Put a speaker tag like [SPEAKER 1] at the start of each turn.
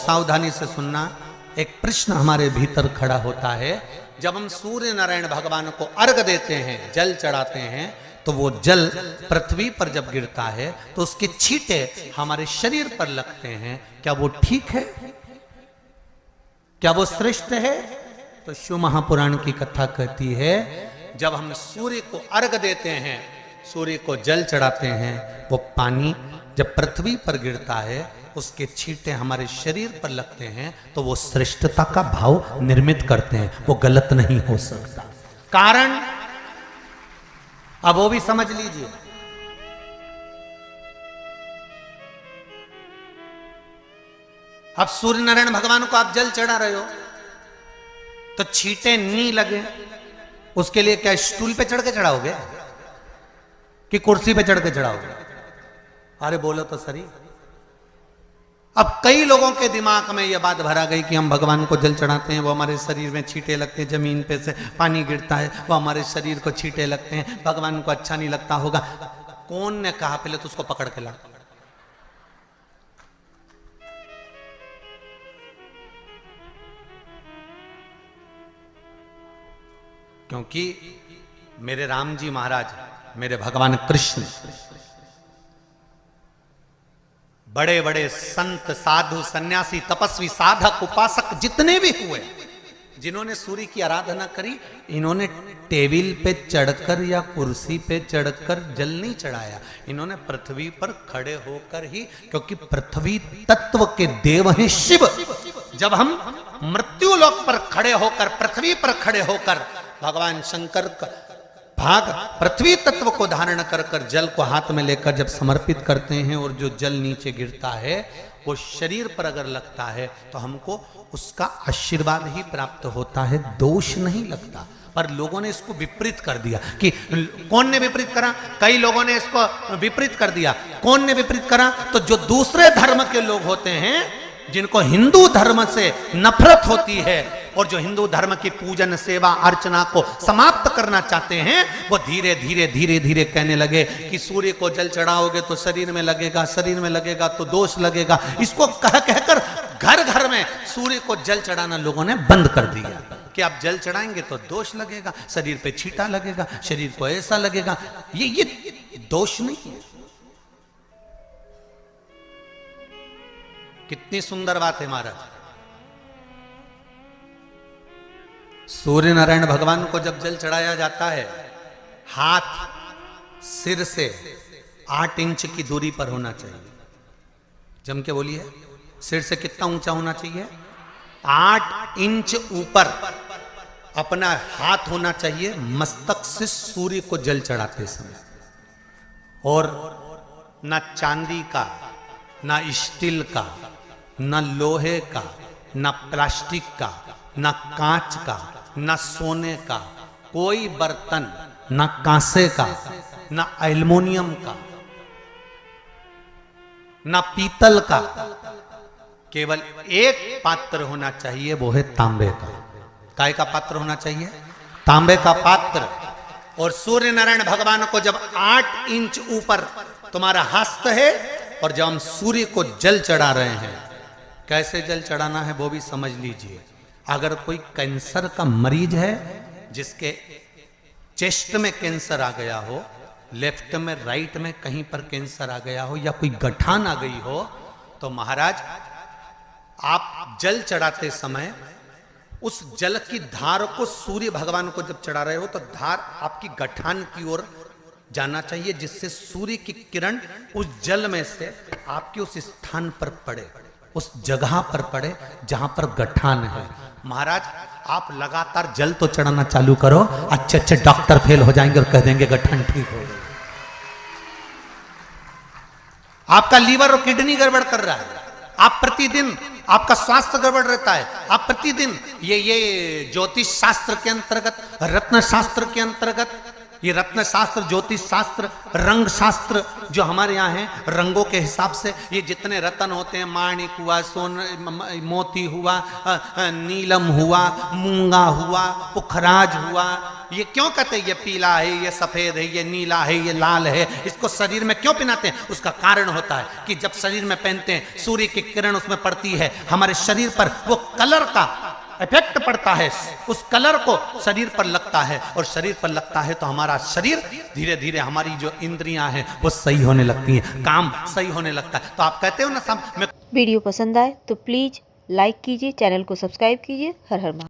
[SPEAKER 1] सावधानी से सुनना। एक प्रश्न हमारे भीतर खड़ा होता है, जब हम सूर्य नारायण भगवान को अर्घ देते हैं, जल चढ़ाते हैं, तो वो जल पृथ्वी पर जब गिरता है तो उसके छींटे हमारे शरीर पर लगते हैं। क्या वो ठीक है? क्या वो श्रेष्ठ है? तो शिव महापुराण की कथा कहती है, जब हम सूर्य को अर्घ देते हैं, सूर्य को जल चढ़ाते हैं, वो पानी जब पृथ्वी पर गिरता है, उसके छींटे हमारे शरीर पर लगते हैं, तो वो श्रेष्ठता का भाव निर्मित करते हैं, वो गलत नहीं हो सकता। कारण अब वो भी समझ लीजिए। अब सूर्य नारायण भगवान को आप जल चढ़ा रहे हो तो छींटे नहीं लगे, उसके लिए क्या स्टूल पे चढ़ के चढ़ाओगे कि कुर्सी पे चढ़ के चढ़ाओगे? अरे बोलो तो सही। अब कई लोगों के दिमाग में यह बात भरा गई कि हम भगवान को जल चढ़ाते हैं, वो हमारे शरीर में छींटे लगते हैं, जमीन पे से पानी गिरता है, वो हमारे शरीर को छींटे लगते हैं, भगवान को अच्छा नहीं लगता होगा। कौन ने कहा? पहले तो उसको पकड़ के ला। क्योंकि मेरे राम जी महाराज, मेरे भगवान कृष्ण, बड़े बड़े संत, साधु, सन्यासी, तपस्वी, साधक, उपासक जितने भी हुए, जिन्होंने सूर्य की आराधना करी, इन्होंने टेबल पे चढ़कर या कुर्सी पे चढ़कर जल नहीं चढ़ाया, इन्होंने पृथ्वी पर खड़े होकर ही, क्योंकि पृथ्वी तत्व के देव हैं शिव। जब हम मृत्यु लोक पर खड़े होकर, पृथ्वी पर खड़े होकर भगवान शंकर का भाग पृथ्वी तत्व को धारण कर कर जल को हाथ में लेकर जब समर्पित करते हैं, और जो जल नीचे गिरता है वो शरीर पर अगर लगता है तो हमको उसका आशीर्वाद ही प्राप्त होता है, दोष नहीं लगता। पर लोगों ने इसको विपरीत कर दिया। कि कौन ने विपरीत करा? कई लोगों ने इसको विपरीत कर दिया। कौन ने विपरीत करा? तो जो दूसरे धर्म के लोग होते हैं, जिनको हिंदू धर्म से नफरत होती है और जो हिंदू धर्म की पूजन, सेवा, अर्चना को समाप्त करना चाहते हैं, वो धीरे धीरे धीरे धीरे कहने लगे कि सूर्य को जल चढ़ाओगे तो शरीर में लगेगा, शरीर में लगेगा तो दोष लगेगा। इसको कह कहकर घर घर में सूर्य को जल चढ़ाना लोगों ने बंद कर दिया कि आप जल चढ़ाएंगे तो दोष लगेगा, शरीर पे छींटा लगेगा, शरीर को ऐसा लगेगा। ये दोष नहीं है। कितनी सुंदर बात है महाराज। सूर्य नारायण भगवान को जब जल चढ़ाया जाता है, हाथ सिर से 8 इंच की दूरी पर होना चाहिए। जम के बोलिए, सिर से कितना ऊंचा होना चाहिए? 8 इंच ऊपर अपना हाथ होना चाहिए मस्तक से सूर्य को जल चढ़ाते समय। और ना चांदी का, ना स्टील का, ना लोहे का, ना प्लास्टिक का, ना कांच का, ना सोने का कोई बर्तन, ना कांसे का, ना एल्युमिनियम का, ना पीतल का, केवल एक पात्र होना चाहिए, वो है तांबे का। काय का पात्र होना चाहिए? तांबे का पात्र। और सूर्य नारायण भगवान को जब 8 इंच ऊपर तुम्हारा हस्त है, और जब हम सूर्य को जल चढ़ा रहे हैं, कैसे जल चढ़ाना है वो भी समझ लीजिए। अगर कोई कैंसर का मरीज है, जिसके चेस्ट में कैंसर आ गया हो, लेफ्ट में, राइट में कहीं पर कैंसर आ गया हो, या कोई गठान आ गई हो, तो महाराज आप जल चढ़ाते समय उस जल की धार को सूर्य भगवान को जब चढ़ा रहे हो, तो धार आपकी गठान की ओर जाना चाहिए, जिससे सूर्य की किरण उस जल में से आपके उस स्थान पर पड़े, उस जगह पर पड़े जहां पर गठान है। महाराज आप लगातार जल तो चढ़ाना चालू करो, अच्छे अच्छे डॉक्टर फेल हो जाएंगे और कह देंगे गठान ठीक हो गई। आपका लीवर और किडनी गड़बड़ कर रहा है, आप प्रतिदिन, आपका स्वास्थ्य गड़बड़ रहता है, आप प्रतिदिन ये ज्योतिष शास्त्र के अंतर्गत, रत्न शास्त्र के अंतर्गत ये रत्न शास्त्र, ज्योतिष शास्त्र, रंग शास्त्र जो हमारे यहाँ है, रंगों के हिसाब से ये जितने रत्न होते हैं, माणिक हुआ, मोती हुआ, नीलम हुआ, मूंगा हुआ, पुखराज हुआ, ये क्यों कहते हैं ये पीला है, ये सफेद है, ये नीला है, ये लाल है, इसको शरीर में क्यों पहनाते हैं? उसका कारण होता है कि जब शरीर में पहनते हैं सूर्य की किरण उसमें पड़ती है, हमारे शरीर पर वो कलर का इफेक्ट पड़ता है, उस कलर को शरीर पर लगता है, और शरीर पर लगता है तो हमारा शरीर धीरे धीरे, हमारी जो इंद्रियां हैं वो सही होने लगती हैं, काम सही होने लगता है। तो आप कहते हो ना, सब में
[SPEAKER 2] वीडियो पसंद आए तो प्लीज़ लाइक कीजिए, चैनल को सब्सक्राइब कीजिए। हर हर महादेव।